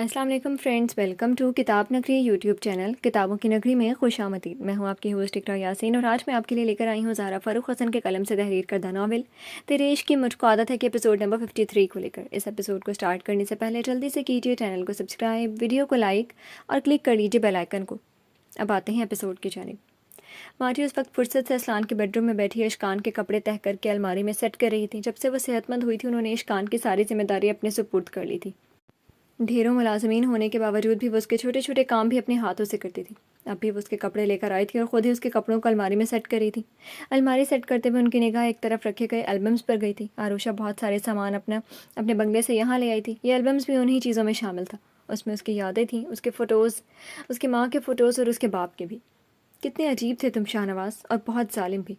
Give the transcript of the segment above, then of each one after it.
السلام علیکم friends, welcome to کتاب نگری یوٹیوب چینل کتابوں کی نگری میں خوش آمدید۔ میں ہوں آپ کی ہوسٹ اقرا یاسین اور آج میں آپ کے لیے لے کر آئی ہوں زہرا فاروق حسن کے قلم سے تحریر کردہ ناول تیرے عشق کی مجھ کو عادت ہے کہ ایپیسوڈ نمبر 53 کو لے کر۔ اس ایپیسوڈ کو سٹارٹ کرنے سے پہلے جلدی سے کیجیے چینل کو سبسکرائب، ویڈیو کو لائک اور کلک کر لیجیے بیل آئیکن کو۔ اب آتے ہیں ایپیسوڈ کی جانب۔ ماجی اس وقت فرصت سے اسلان کے بیڈ روم میں بیٹھی اشکان کے کپڑے تہہ کر کے الماری میں سیٹ کر رہی تھی۔ جب سے وہ صحت مند ہوئی تھی انہوں نے اشکان کی ساری ذمہ داری اپنے سپرد کر لی تھی۔ ڈھیروں ملازمین ہونے کے باوجود بھی وہ اس کے چھوٹے چھوٹے کام بھی اپنے ہاتھوں سے کرتی تھی۔ اب بھی وہ اس کے کپڑے لے کر آئی تھی اور خود ہی اس کے کپڑوں کو الماری میں سیٹ کر رہی تھی۔ الماری سیٹ کرتے ہوئے ان کی نگاہ ایک طرف رکھے گئے البمز پر گئی تھی۔ آروشہ بہت سارے سامان اپنے بنگلے سے یہاں لے آئی تھی۔ یہ البمز بھی انہی چیزوں میں شامل تھا۔ اس میں اس کی یادیں تھیں، اس کے فوٹوز، اس کی ماں کے فوٹوز اور اس کے باپ کے بھی۔ کتنے عجیب تھے تم شاہ نواز، اور بہت ظالم بھی۔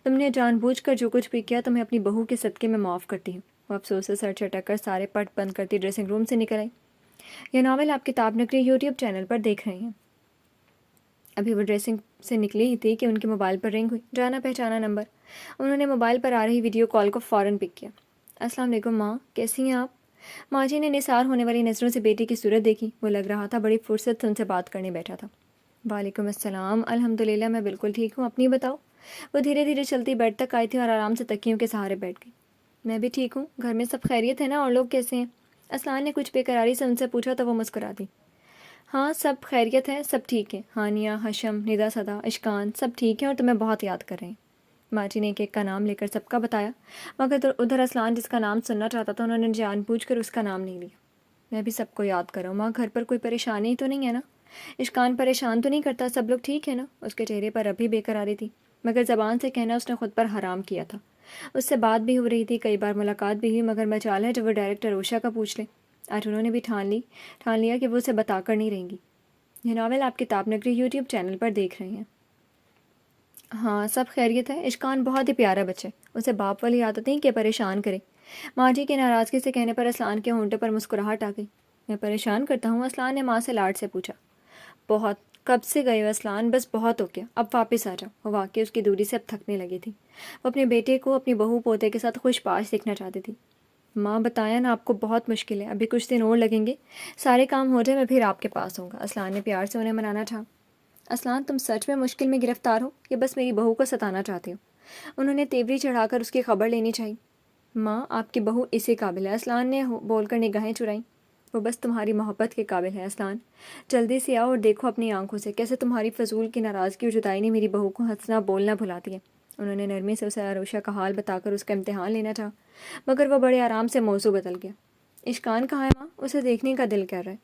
تم نے جان بوجھ کر جو کچھ بھی کیا تمہیں اپنی بہو کے صدقے میں معاف کرتی ہوں۔ وہ افسوس سے سر چٹک کر سارے پٹ بند کرتی ڈریسنگ روم سے نکل آئی۔ یہ ناول آپ کتاب نگری یوٹیوب چینل پر دیکھ رہے ہیں۔ ابھی وہ ڈریسنگ سے نکلی ہی تھی کہ ان کے موبائل پر رنگ ہوئی۔ جانا پہچانا نمبر۔ انہوں نے موبائل پر آ رہی ویڈیو کال کو فوراً پک کیا۔ السلام علیکم ماں، کیسی ہیں آپ؟ ماجی نے نثار ہونے والی نظروں سے بیٹی کی صورت دیکھی۔ وہ لگ رہا تھا بڑی فرصت سے ان سے بات کرنے بیٹھا تھا۔ وعلیکم السلام، الحمدللہ میں بالکل ٹھیک ہوں، اپنی بتاؤ۔ وہ دھیرے دھیرے چلتی بیڈ تک آئی تھی اور آرام سے تکیوں کے سہارے بیٹھ گئی۔ میں بھی ٹھیک ہوں، گھر میں سب خیریت ہے نا، اور لوگ کیسے ہیں؟ اسلان نے کچھ بے قراری سے ان سے پوچھا تو وہ مسکرا دی۔ ہاں سب خیریت ہے، سب ٹھیک ہے، ہانیہ، حشم، ندا، صدا، اشکان سب ٹھیک ہیں اور تمہیں بہت یاد کر رہے ہیں۔ ماجی نے ایک ایک کا نام لے کر سب کا بتایا، مگر ادھر اسلان جس کا نام سننا چاہتا تھا انہوں نے جان بوجھ کر اس کا نام نہیں لیا۔ میں بھی سب کو یاد کر رہا ہوں ماں، گھر پر کوئی پریشانی تو نہیں ہے نا؟ اشکان پریشان تو نہیں کرتا، سب لوگ ٹھیک ہے نا؟ اس کے چہرے پر ابھی بے قراری تھی، مگر زبان سے کہنا اس نے خود پر حرام کیا تھا۔ اس سے بات بھی ہو رہی تھی، کئی بار ملاقات بھی ہوئی، مگر مجال ہے جب وہ ڈائریکٹر عروشہ کا پوچھ لے۔ آج انہوں نے بھی ٹھان لیا کہ وہ اسے بتا کر نہیں رہیں گی۔ یہ ناول آپ کتاب نگری یوٹیوب چینل پر دیکھ رہے ہیں۔ ہاں سب خیریت ہے، اشکان بہت ہی پیارا بچہ ہے، اسے باپ والی عادت نہیں کہ پریشان کرے۔ ماجی کے ناراضگی سے کہنے پر اسلان کے ہونٹے پر مسکراہٹ آ گئی۔ میں پریشان کرتا ہوں؟ اسلان نے ماں سے لاڈ سے پوچھا۔ بہت، کب سے گئے ہو اسلان؟ بس بہت ہو گیا، اب واپس آ جاؤ۔ وہ واقعی اس کی دوری سے اب تھکنے لگی تھی۔ وہ اپنے بیٹے کو اپنی بہو پوتے کے ساتھ خوش پاش دیکھنا چاہتی تھی۔ ماں بتایا نا آپ کو، بہت مشکل ہے، ابھی کچھ دن اور لگیں گے، سارے کام ہو جائے میں پھر آپ کے پاس ہوں گا۔ اسلان نے پیار سے انہیں منانا چاہا۔ اسلان تم سچ میں مشکل میں گرفتار ہو یا بس میری بہو کو ستانا چاہتے ہو؟ انہوں نے تیوری چڑھا کر اس کی خبر لینی چاہی۔ ماں آپ کی بہو اسی قابل ہے، اسلان نے بول کر نگاہیں چرائیں۔ وہ بس تمہاری محبت کے قابل ہے اسلان، جلدی سے آؤ اور دیکھو اپنی آنکھوں سے کیسے تمہاری فضول کی ناراضگی اور جدائی نے میری بہو کو ہنسنا بولنا بھلا دیا۔ انہوں نے نرمی سے اسے عروشہ کا حال بتا کر اس کا امتحان لینا چاہا، مگر وہ بڑے آرام سے موضوع بدل گیا۔ اشکان کہاں ہے ماں؟ اسے دیکھنے کا دل کر رہا ہے۔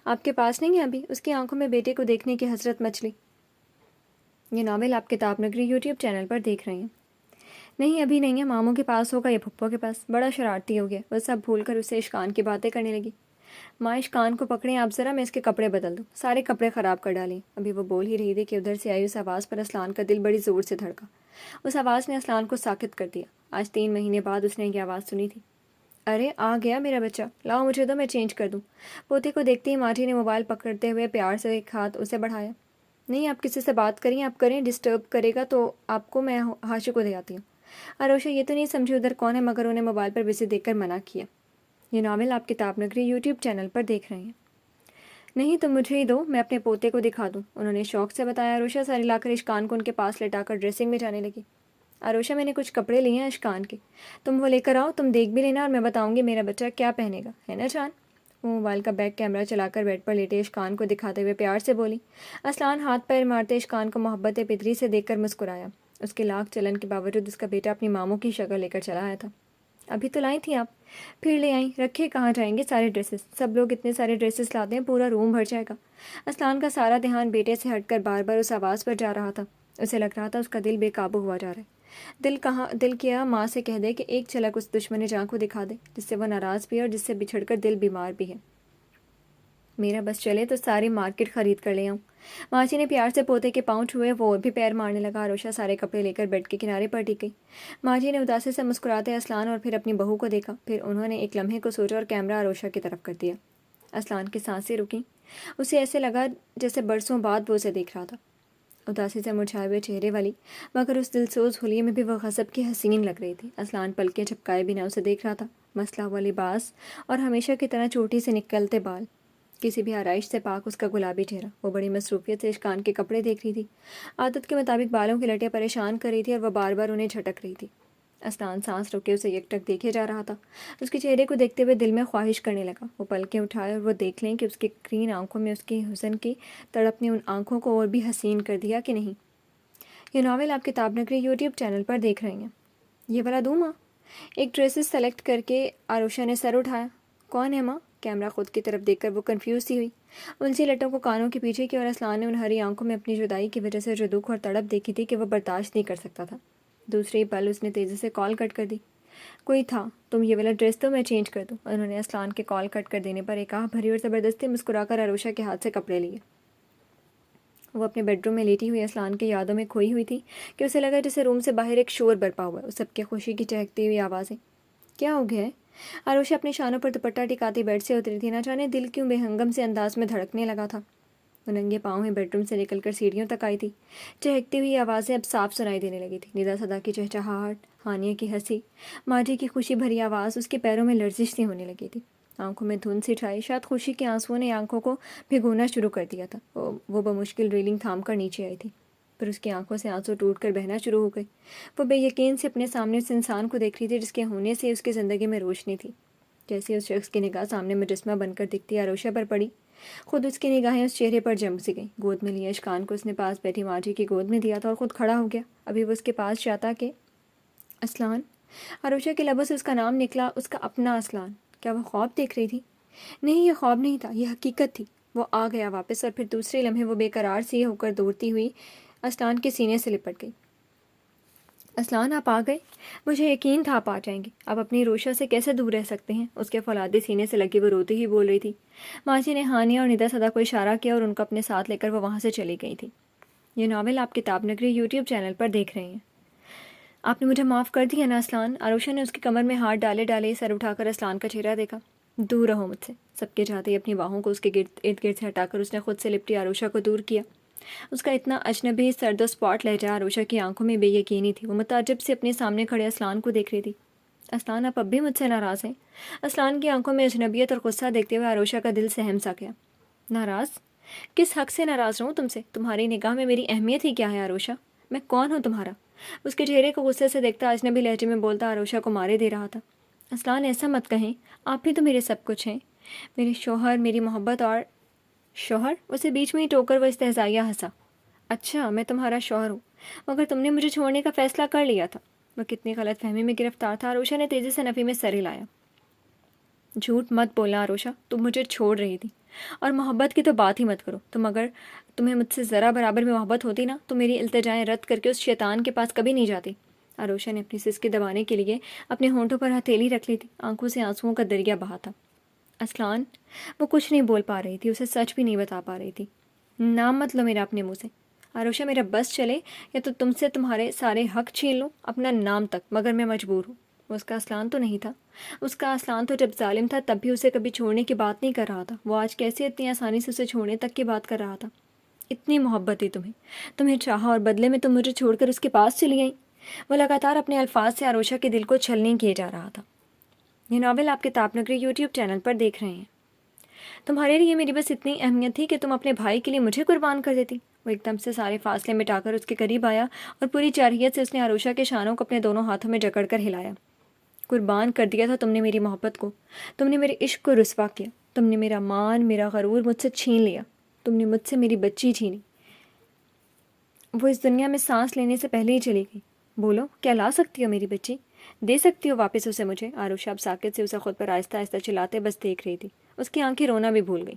آپ کے پاس نہیں ہے ابھی؟ اس کی آنکھوں میں بیٹے کو دیکھنے کی حسرت مچلی۔ یہ ناول آپ کتاب نگری یوٹیوب چینل پر دیکھ رہے ہیں۔ نہیں ابھی نہیں ہے، ماموں کے پاس ہوگا یا پھپھو کے پاس، بڑا شرارتی ہو گیا۔ وہ سب بھول کر اسے اشکان کی باتیں کرنے لگی۔ ماں اشکان کو پکڑیں آپ ذرا، میں اس کے کپڑے بدل دوں، سارے کپڑے خراب کر ڈالیں۔ ابھی وہ بول ہی رہی تھی کہ ادھر سے آئی اس آواز پر اسلان کا دل بڑی زور سے دھڑکا۔ اس آواز نے اسلان کو ساکت کر دیا۔ آج 3 مہینے بعد اس نے یہ آواز سنی تھی۔ ارے آ گیا میرا بچہ، لاؤ مجھے دو میں چینج کر دوں۔ پوتے کو دیکھتے ہی ماجی نے موبائل پکڑتے ہوئے پیار سے ایک ہاتھ اسے بڑھایا۔ نہیں آپ کسی سے بات کریں، آپ کریں، ڈسٹرب کرے گا تو آپ کو میں حاشی کو دے آتی ہوں۔ عروشہ یہ تو نہیں سمجھی ادھر کون ہے، مگر انہیں موبائل پر بزی دیکھ کر منع کیا۔ یہ ناول آپ کتاب نگری یوٹیوب چینل پر دیکھ رہے ہیں۔ نہیں تم مجھے ہی دو، میں اپنے پوتے کو دکھا دوں، انہوں نے شوق سے بتایا۔ عروشہ سر لا کر اشکان کو ان کے پاس لٹا کر ڈریسنگ میں جانے لگی۔ عروشہ میں نے کچھ کپڑے لیے ہیں اشکان کے، تم وہ لے کر آؤ، تم دیکھ بھی لینا اور میں بتاؤں گی میرا بچہ کیا پہنے گا، ہے نا جان؟ وہ موبائل کا بیک کیمرہ چلا کر بیڈ پر لیٹے اشکان کو دکھاتے ہوئے پیار سے بولی۔ اسلان ہاتھ پیر مارتے اشکان کو محبت پدری سے دیکھ کر مسکرایا۔ اس کے لاکھ چلن کے باوجود اس کا بیٹا اپنی ماموں کی شکل لے کر چلا آیا تھا۔ ابھی تو لائی تھیں آپ؟ پھر لے آئیں، رکھے کہاں جائیں گے سارے ڈریسز، سب لوگ اتنے سارے ڈریسز لاتے ہیں پورا روم بھر جائے گا۔ اسلان کا سارا دھیان بیٹے سے ہٹ کر بار بار اس آواز پر جا رہا تھا۔ اسے لگ رہا تھا اس کا دل بے قابو ہوا جا رہا ہے۔ دل کیا ماں سے کہہ دے کہ ایک جھلک اس دشمن جاں کو دکھا دے جس سے وہ ناراض بھی ہے اور جس سے بچھڑ کر دل بیمار بھی ہے۔ میرا بس چلے تو ساری مارکیٹ خرید کر لے آؤں۔ ماجی نے پیار سے پوتے کے پاؤں چھوئے، وہ اور بھی پیر مارنے لگا۔ عروشہ سارے کپڑے لے کر بیڈ کے کنارے پر ٹک گئی۔ ماجی نے اداسی سے مسکراتے اسلان اور پھر اپنی بہو کو دیکھا، پھر انہوں نے ایک لمحے کو سوچا اور کیمرہ عروشہ کی طرف کر دیا۔ اسلان کی سانسیں رکیں، اسے ایسے لگا جیسے برسوں بعد وہ اسے دیکھ رہا تھا۔ اداسی سے مرجھائے ہوئے چہرے والی مگر اس دلسوز حلیے میں بھی وہ غضب کی حسین لگ رہی تھی۔ اسلان پلکیں جھپکائے بنا اسے دیکھ رہا تھا، مسئلہ ہوا لباس اور ہمیشہ کی طرح چوٹی سے نکلتے بال۔ کسی بھی آرائش سے پاک اس کا گلابی چہرہ۔ وہ بڑی مصروفیت سے اشکان کے کپڑے دیکھ رہی تھی۔ عادت کے مطابق بالوں کی لٹیں پریشان کر رہی تھی اور وہ بار بار انہیں جھٹک رہی تھی۔ اسلان سانس روکے اسے یکٹک دیکھے جا رہا تھا۔ اس کے چہرے کو دیکھتے ہوئے دل میں خواہش کرنے لگا وہ پلکیں اٹھائے اور وہ دیکھ لیں کہ اس کی گرین آنکھوں میں اس کی حسن کی تڑپ نے ان آنکھوں کو اور بھی حسین کر دیا کہ نہیں۔ یہ ناول آپ کتاب نگری یوٹیوب چینل پر دیکھ رہی ہیں۔ یہ والا دوں ماں؟ ایک ڈریسز سلیکٹ کر کے آروشا نے سر اٹھایا۔ کون ہے ماں؟ کیمرہ خود کی طرف دیکھ کر وہ کنفیوز سی ہوئی۔ الجھی لٹوں کو کانوں کے پیچھے کی اور اسلان نے ان ہری آنکھوں میں اپنی جدائی کی وجہ سے جو دکھ اور تڑپ دیکھی تھی کہ وہ برداشت نہیں کر سکتا تھا۔ دوسرے پل اس نے تیزی سے کال کٹ کر دی۔ کوئی تھا؟ تم یہ والا ڈریس تو میں چینج کر دوں؟ انہوں نے اسلان کے کال کٹ کر دینے پر ایک آہ بھری اور زبردستی مسکرا کر آروشا کے ہاتھ سے کپڑے لیے۔ وہ اپنے بیڈ روم میں لیٹی ہوئی اسلان کی یادوں میں کھوئی ہوئی تھی کہ اسے لگا جیسے روم سے باہر ایک شور برپا ہوا ہے، اس سب کے خوشی کی چہکتی ہوئی آوازیں۔ کیا ہو گیا ہے؟ آروشا اپنے شانوں پر دوپٹہ ٹکاتی بیڈ سے اتری تھی، نہ جانے دل کیوں بے ہنگم سے انداز میں دھڑکنے لگا تھا۔ وہ ننگے پاؤں میں بیڈ روم سے نکل کر سیڑھیوں تک آئی تھی۔ چہکتی ہوئی آوازیں اب صاف سنائی دینے لگی تھی۔ ندا صدا کی چہچہاہٹ، ہانیہ کی ہنسی، ماجی کی خوشی بھری آواز، اس کے پیروں میں لرزش سی ہونے لگی تھی۔ آنکھوں میں دھند سی چھائی، شاید خوشی کے آنسوؤں نے آنکھوں کو بھگونا شروع کر دیا تھا۔ وہ بمشکل ریلنگ تھام کر نیچے آئی تھی، پھر اس کی آنکھوں سے آنسو ٹوٹ کر بہنا شروع ہو گئے۔ وہ بے یقین سے اپنے سامنے اس انسان کو دیکھ رہی تھی جس کے ہونے سے اس کی زندگی میں روشنی تھی۔ جیسے اس شخص کی نگاہ سامنے مجسمہ بن کر دکھتی آروشا پر پڑی، خود اس کی نگاہیں اس چہرے پر جم سی گئیں۔ گود میں لیے اشکان کو اس نے پاس بیٹھی ماجی کی گود میں دیا تھا اور خود کھڑا ہو گیا۔ ابھی وہ اس کے پاس جاتا کہ اسلان، آروشا کے لبوں سے اس کا نام نکلا، اس کا اپنا اسلان۔ کیا وہ خواب دیکھ رہی تھی؟ نہیں، یہ خواب نہیں تھا، یہ حقیقت تھی۔ وہ آ گیا واپس اور پھر دوسرے لمحے وہ بے قرار سی ہو کر دوڑتی ہوئی اسلان کے سینے سے لپٹ گئی۔ اسلان، آپ آ گئے؟ مجھے یقین تھا آپ آ جائیں گے۔ آپ اپنی روشا سے کیسے دور رہ سکتے ہیں؟ اس کے فولادی سینے سے لگی وہ روتی ہی بول رہی تھی۔ ماجی نے ہانیہ اور ندا صدا کو اشارہ کیا اور ان کو اپنے ساتھ لے کر وہ وہاں سے چلی گئی تھی۔ یہ ناول آپ کتاب نگری یوٹیوب چینل پر دیکھ رہے ہیں۔ آپ نے مجھے معاف کر دیا نا اسلان؟ آروشا نے اس کی کمر میں ہاتھ ڈالے ڈالے سر اٹھا کر اسلان کا چہرہ دیکھا۔ دور رہو مجھ سے، سب کے جاتے ہی اپنی باہوں کو اس کے ارد گرد سے ہٹا کر اس نے خود سے لپٹی آروشا کو دور کیا۔ اس کا اتنا اجنبی سرد و سپاٹ لہجہ آروشا کی آنکھوں میں بے یقینی تھی۔ وہ متعجب سے اپنے سامنے کھڑے اسلان کو دیکھ رہی تھی۔ اسلان، آپ اب بھی مجھ سے ناراض ہیں؟ اسلان کی آنکھوں میں اجنبیت اور غصہ دیکھتے ہوئے آروشا کا دل سہم سا گیا۔ ناراض؟ کس حق سے ناراض رہوں تم سے؟ تمہاری نگاہ میں میری اہمیت ہی کیا ہے آروشا؟ میں کون ہوں تمہارا؟ اس کے چہرے کو غصے سے دیکھتا اجنبی لہجے میں بولتا آروشا کو مارے دے رہا تھا۔ اسلان، ایسا مت کہیں، آپ بھی تو میرے سب کچھ ہیں، میرے شوہر، میری محبت اور… شوہر؟ اسے بیچ میں ہی ٹوک کر وہ استہزائیہ ہنسا۔ اچھا، میں تمہارا شوہر ہوں، مگر تم نے مجھے چھوڑنے کا فیصلہ کر لیا تھا۔ وہ کتنی غلط فہمی میں گرفتار تھا۔ آروشا نے تیزی سے نفی میں سر ہلایا۔ جھوٹ مت بولنا آروشا، تم مجھے چھوڑ رہی تھی، اور محبت کی تو بات ہی مت کرو۔ اگر تمہیں مجھ سے ذرا برابر میں محبت ہوتی نا تو میری التجائیں رد کر کے اس شیطان کے پاس کبھی نہیں جاتی۔ آروشا نے اپنی سسکی دبانے کے لیے اپنے ہونٹوں پر ہتھیلی رکھ لی تھی۔ آنکھوں سے آنسوؤں کا دریا بہا تھا۔ اسلان، وہ کچھ نہیں بول پا رہی تھی، اسے سچ بھی نہیں بتا پا رہی تھی۔ نام مت لو میرا اپنے منہ سے آروشا، میرا بس چلے یا تو تم سے تمہارے سارے حق چھین لوں، اپنا نام تک، مگر میں مجبور ہوں۔ وہ اس کا اسلان تو نہیں تھا۔ اس کا اسلان تو جب ظالم تھا تب بھی اسے کبھی چھوڑنے کی بات نہیں کر رہا تھا۔ وہ آج کیسے اتنی آسانی سے اسے چھوڑنے تک کی بات کر رہا تھا؟ اتنی محبت تھی تمہیں چاہا اور بدلے میں تم مجھے چھوڑ کر اس کے پاس چلی گئیں۔ وہ لگاتار اپنے الفاظ سے آروشا کے دل کو چھلنی کیے جا رہا تھا۔ یہ ناول آپ کتاب نگری یوٹیوب چینل پر دیکھ رہے ہیں۔ تمہارے لیے میری بس اتنی اہمیت تھی کہ تم اپنے بھائی کے لیے مجھے قربان کر دیتی۔ وہ ایک دم سے سارے فاصلے مٹا کر اس کے قریب آیا اور پوری جارحیت سے اس نے آروشا کے شانوں کو اپنے دونوں ہاتھوں میں جکڑ کر ہلایا۔ قربان کر دیا تھا تم نے میری محبت کو، تم نے میرے عشق کو رسوا کیا، تم نے میرا مان، میرا غرور مجھ سے چھین لیا، تم نے مجھ سے میری بچی چھینی۔ وہ اس دنیا میں سانس لینے سے پہلے ہی چلی گئی۔ بولو، کیا لا سکتی ہو میری بچی؟ دے سکتی ہو واپس اسے مجھے؟ آروشا اب ساکت سے اسے خود پر آہستہ آہستہ چلاتے بس دیکھ رہی تھی۔ اس کی آنکھیں رونا بھی بھول گئی۔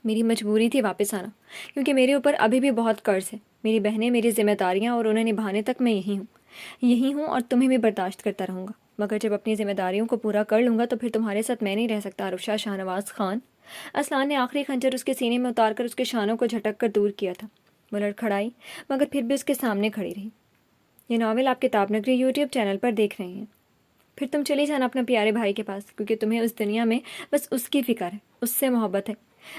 میری مجبوری تھی واپس آنا، کیونکہ میرے اوپر ابھی بھی بہت قرض ہے۔ میری بہنیں، میری ذمہ داریاں، اور انہیں نبھانے تک میں یہی ہوں اور تمہیں بھی برداشت کرتا رہوں گا، مگر جب اپنی ذمہ داریوں کو پورا کر لوں گا تو پھر تمہارے ساتھ میں نہیں رہ سکتا آروشا شاہنواز خان۔ اسلان نے آخری خنجر اس کے سینے میں اتار کر اس کے شانوں کو جھٹک کر دور کیا تھا۔ وہ لڑکھڑائی مگر پھر بھی اس کے سامنے کھڑی رہی۔ یہ ناول آپ کتاب نگری یوٹیوب چینل پر دیکھ رہے ہیں۔ پھر تم چلی جانا اپنے پیارے بھائی کے پاس، کیونکہ تمہیں اس دنیا میں بس اس کی فکر ہے، اس سے محبت ہے۔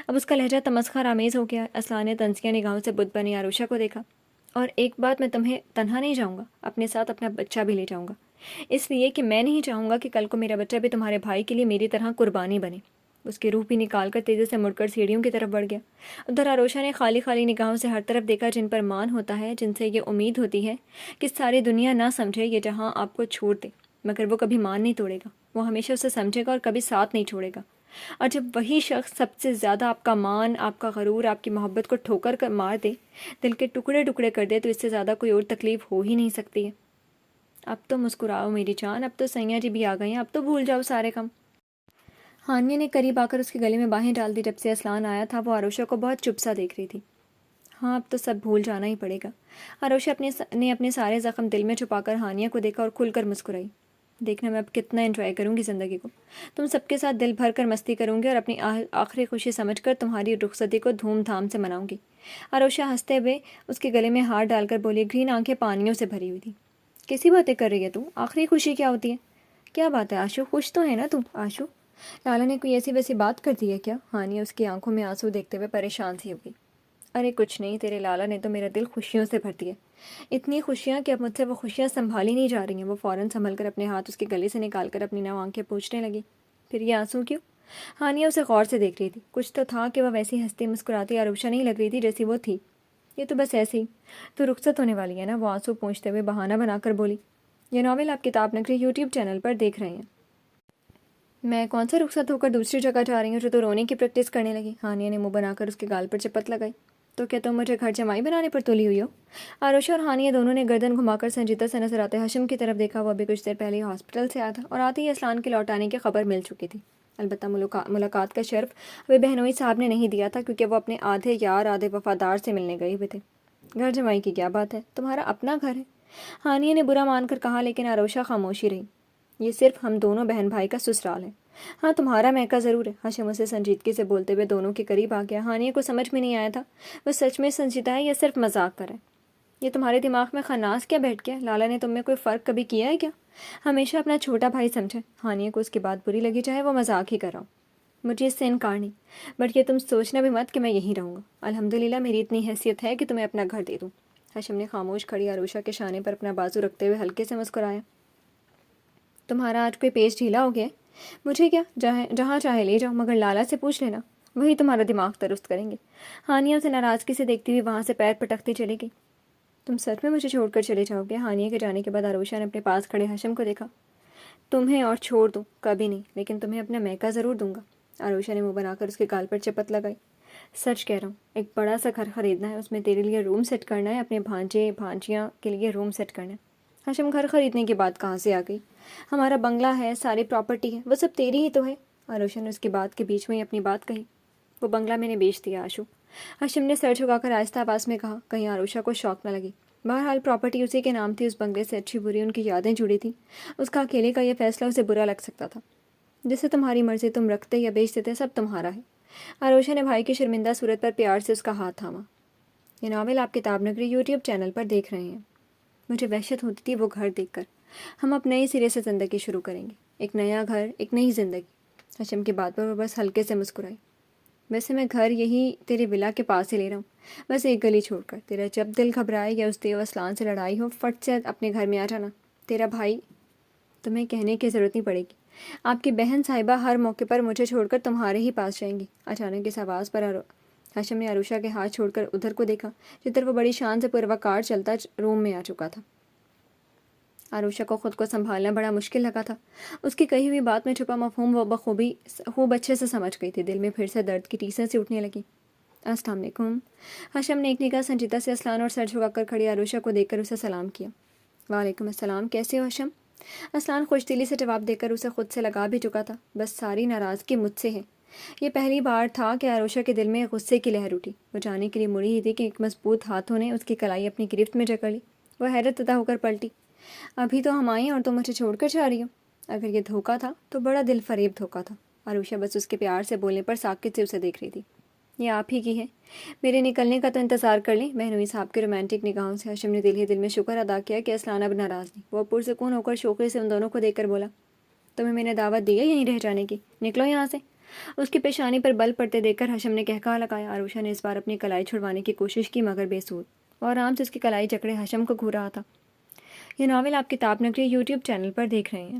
اب اس کا لہجہ تمسخر آمیز ہو گیا۔ اسلان نے طنزیہ نگاہوں سے بت بنی آروشا کو دیکھا۔ اور ایک بات، میں تمہیں تنہا نہیں جاؤں گا، اپنے ساتھ اپنا بچہ بھی لے جاؤں گا، اس لیے کہ میں نہیں چاہوں گا کہ کل کو میرا بچہ بھی تمہارے بھائی کے لیے میری طرح قربانی بنے۔ اس کی روح بھی نکال کر تیزی سے مڑ کر سیڑھیوں کی طرف بڑھ گیا۔ ادھر آروشا نے خالی خالی نگاہوں سے ہر طرف دیکھا، جن پر مان ہوتا ہے، جن سے یہ امید ہوتی ہے کہ ساری دنیا نہ سمجھے یہ جہاں آپ کو چھوڑ دے، مگر وہ کبھی مان نہیں توڑے گا، وہ ہمیشہ اسے سمجھے گا اور کبھی ساتھ نہیں چھوڑے گا۔ اور جب وہی شخص سب سے زیادہ آپ کا مان، آپ کا غرور، آپ کی محبت کو ٹھوکر کر مار دے، دل کے ٹکڑے ٹکڑے کر دے، تو اس سے زیادہ کوئی اور تکلیف ہو ہی نہیں سکتی ہے۔ اب تو مسکراؤ میری جان، اب تو سیاں جی بھی آ گئی ہیں، اب تو بھول جاؤ سارے کم۔ ہانیہ نے قریب آ کر اس کے گلے میں باہیں ڈال دی۔ جب سے اسلان آیا تھا وہ آروشا کو بہت چپ سا دیکھ رہی تھی۔ ہاں اب تو سب بھول جانا ہی پڑے گا۔ آروشا نے اپنے سارے زخم دل میں چھپا کر ہانیہ کو دیکھا اور کھل کر مسکرائی۔ دیکھنا میں اب کتنا انجوائے کروں گی زندگی کو، تم سب کے ساتھ دل بھر کر مستی کروں گی اور اپنی آخری خوشی سمجھ کر تمہاری رخصتی کو دھوم دھام سے مناؤں گی۔ آروشا ہنستے ہوئے اس کے گلے میں ہاتھ ڈال کر بولی۔ گرین آنکھیں پانیوں سے بھری ہوئی تھی۔ کیسی باتیں کر رہی ہے تو؟ آخری خوشی کیا ہوتی ہے؟ کیا بات ہے آشو، خوش تو ہے نا تم؟ آشو، لالا نے کوئی ایسی ویسی بات کر دی ہے کیا؟ ہانیہ اس کی آنکھوں میں آنسو دیکھتے ہوئے پریشان سی ہو گئی۔ ارے کچھ نہیں، تیرے لالا نے تو میرا دل خوشیوں سے بھر دیا، اتنی خوشیاں کہ اب مجھ سے وہ خوشیاں سنبھالی نہیں جا رہی ہیں۔ وہ فوراً سنبھل کر اپنے ہاتھ اس کے گلے سے نکال کر اپنی نم آنکھیں پوچھنے لگی۔ پھر یہ آنسو کیوں؟ ہانیہ اسے غور سے دیکھ رہی تھی۔ کچھ تو تھا کہ وہ ویسی ہنستی مسکراتی آروشا نہیں لگ رہی تھی جیسی وہ تھی۔ یہ تو بس ایسے ہی، تو رخصت ہونے والی ہے نا؟ وہ آنسو پونچھتے ہوئے بہانہ بنا کر بولی۔ یہ ناول آپ کتاب نگری یوٹیوب چینل پر دیکھ رہے ہیں۔ میں کون سا رخصت ہو کر دوسری جگہ جا رہی ہوں جو تو رونے کی پریکٹس کرنے لگی؟ ہانیہ نے منہ بنا کر اس کے گال پر چپت لگائی۔ تو کیا تم مجھے گھر جمائی بنانے پر تلی ہوئی ہو؟ آروشا اور ہانیہ دونوں نے گردن گھما کر سنجیدہ سے نظر آتے ہاشم کی طرف دیکھا۔ وہ ابھی کچھ دیر پہلے ہاسپٹل سے آیا تھا اور آتے ہی اسلان کے لوٹ آنے کی خبر مل چکی تھی۔ البتہ ملاقات کا شرف ابھی بہنوئی صاحب نے نہیں دیا تھا، کیونکہ وہ اپنے آدھے یار آدھے وفادار سے ملنے گئے ہوئے تھے۔ گھر جمائی کی کیا بات ہے، تمہارا اپنا گھر ہے، ہانیہ نے برا مان کر کہا، لیکن آروشا خاموشی رہی۔ یہ صرف ہم دونوں بہن بھائی کا سسرال ہے۔ ہاں تمہارا میکا ضرور ہے۔ ہاشم اسے سنجیدگی سے بولتے ہوئے دونوں کے قریب آ گیا۔ ہانیہ کو سمجھ میں نہیں آیا تھا وہ سچ میں سنجیدہ ہے یا صرف مذاق کر ہے۔ یہ تمہارے دماغ میں خناس کیا بیٹھ گیا؟ لالا نے تم میں کوئی فرق کبھی کیا ہے کیا؟ ہمیشہ اپنا چھوٹا بھائی سمجھے۔ ہانیہ کو اس کی بات بری لگی، چاہے وہ مذاق ہی کر رہا ہو۔ مجھے اس سے انکار نہیں، بٹ یہ تم سوچنا بھی مت کہ میں یہیں رہوں گا۔ الحمدللہ میری اتنی حیثیت ہے کہ تمہیں اپنا گھر دے دوں۔ ہاشم نے خاموش کھڑی آروشا کے شانے پر اپنا بازو رکھتے ہوئے ہلکے سے مسکرایا۔ تمہارا آج کوئی پیچ ڈھیلا ہو گیا ہے؟ مجھے کیا، جہاں چاہے لے جاؤ، مگر لالا سے پوچھ لینا، وہی تمہارا دماغ درست کریں گے۔ ہانیہ اسے ناراضگی سے دیکھتی ہوئی وہاں سے پیر پٹکتی چلی گئی۔ تم سچ میں مجھے چھوڑ کر چلے جاؤ گے؟ ہانیہ کے جانے کے بعد آروشا نے اپنے پاس کھڑے ہاشم کو دیکھا۔ تمہیں اور چھوڑ دوں کبھی نہیں، لیکن تمہیں اپنا میکا ضرور دوں گا۔ آروشا نے منہ بنا کر اس کے گال پر چپت لگائی۔ سچ کہہ رہا ہوں، ایک بڑا سا گھر خریدنا ہے، اس میں تیرے لیے روم سیٹ کرنا ہے، اپنے بھانجے بھانجیاں کے لیے روم سیٹ کرنا ہے۔ ہاشم، گھر خریدنے کی بات کہاں سے آ گئی؟ ہمارا بنگلہ ہے، ساری پراپرٹی ہے، وہ سب تیری ہی تو ہے۔ آروشا نے اس کی بات کے بیچ میں ہی اپنی بات کہی۔ وہ بنگلہ میں نے بیچ دیا آشو، ہاشم نے سر جھکا کر آہستہ آواز میں کہا، کہیں آروشا کو شوق نہ لگی۔ بہرحال پراپرٹی اسی کے نام تھی، اس بنگلے سے اچھی بری ان کی یادیں جڑی تھیں۔ اس کا اکیلے کا یہ فیصلہ اسے برا لگ سکتا تھا۔ جسے تمہاری مرضی، تم رکھتے یا بیچ دیتے، سب تمہارا ہے۔ آروشا نے بھائی کی شرمندہ صورت پر پیار سے اس کا ہاتھ تھاما۔ یہ ناول آپ کتاب نگری یوٹیوب چینل پر دیکھ رہے ہیں۔ مجھے وحشت ہوتی تھی وہ گھر دیکھ کر۔ ہم اب نئے سرے سے زندگی شروع کریں گے، ایک نیا گھر، ایک نئی زندگی۔ ہاشم کی بات پر وہ بس ہلکے سے مسکرائی۔ ویسے میں گھر یہی تیرے ولا کے پاس ہی لے رہا ہوں، بس ایک گلی چھوڑ کر۔ تیرا جب دل گھبرائے یا اس دیو اسلان سے لڑائی ہو، فٹ سے اپنے گھر میں آ جانا۔ تیرا بھائی، تمہیں کہنے کی ضرورت نہیں پڑے گی، آپ کی بہن صاحبہ ہر موقع پر مجھے چھوڑ کر تمہارے ہی پاس جائیں گی۔ اچانک اس آواز پر ہاشم نے آروشا کے ہاتھ چھوڑ کر ادھر کو دیکھا، جدھر وہ بڑی شان سے پروکار چلتا روم میں آ چکا تھا۔ آروشا کو خود کو سنبھالنا بڑا مشکل لگا تھا۔ اس کی کہی ہوئی بات میں چھپا مفہوم وہ بخوبی خوب اچھے سے سمجھ گئی تھی۔ دل میں پھر سے درد کی ٹیسیں سی اٹھنے لگی۔ السلام علیکم۔ ہاشم نے ایک نگاہ سنجیدہ سے اسلان اور سر جھکا کر کھڑی آروشا کو دیکھ کر اسے سلام کیا۔ وعلیکم السلام، کیسے ہو ہاشم؟ اسلان خوش دلی سے جواب دے کر اسے خود سے لگا بھی چکا تھا، بس ساری ناراضگی مجھ سے ہے۔ یہ پہلی بار تھا کہ آروشا کے دل میں غصے کی لہر اٹھی۔ وہ جانے کے لیے مڑی ہی تھی کہ ایک مضبوط ہاتھوں نے اس کی کلائی اپنی گرفت میں جکڑ لی۔ وہ حیرت زدہ ہو کر پلٹی۔ ابھی تو ہم آئیں اور تم مجھے چھوڑ کر جا رہی ہو؟ اگر یہ دھوکا تھا تو بڑا دل فریب دھوکا تھا۔ آروشا بس اس کے پیار سے بولنے پر ساکت سے اسے دیکھ رہی تھی۔ یہ آپ ہی کی ہے، میرے نکلنے کا تو انتظار کر لیں۔ بہنوئی صاحب کے رومانٹک نگاہوں سے ہاشم نے دل ہی دل میں شکر ادا کیا کہ اسلان اب ناراض نہیں۔ وہ پرسکون ہو کر شوقی سے ان دونوں کو دیکھ کر بولا، تمہیں میں نے دعوت دی ہے یہیں رہ جانے کی، نکلو یہاں سے۔ اس کی پیشانی پر بل پڑتے دیکھ کر ہاشم نے کہکہا لگایا۔ آروشا نے اس بار اپنی کلائی چھڑوانے کی کوشش کی، مگر بے سود۔ وہ آرام سے اس کی کلائی جکڑے ہاشم کو گھور رہا تھا۔ یہ ناول آپ کتاب نگری یوٹیوب چینل پر دیکھ رہے ہیں۔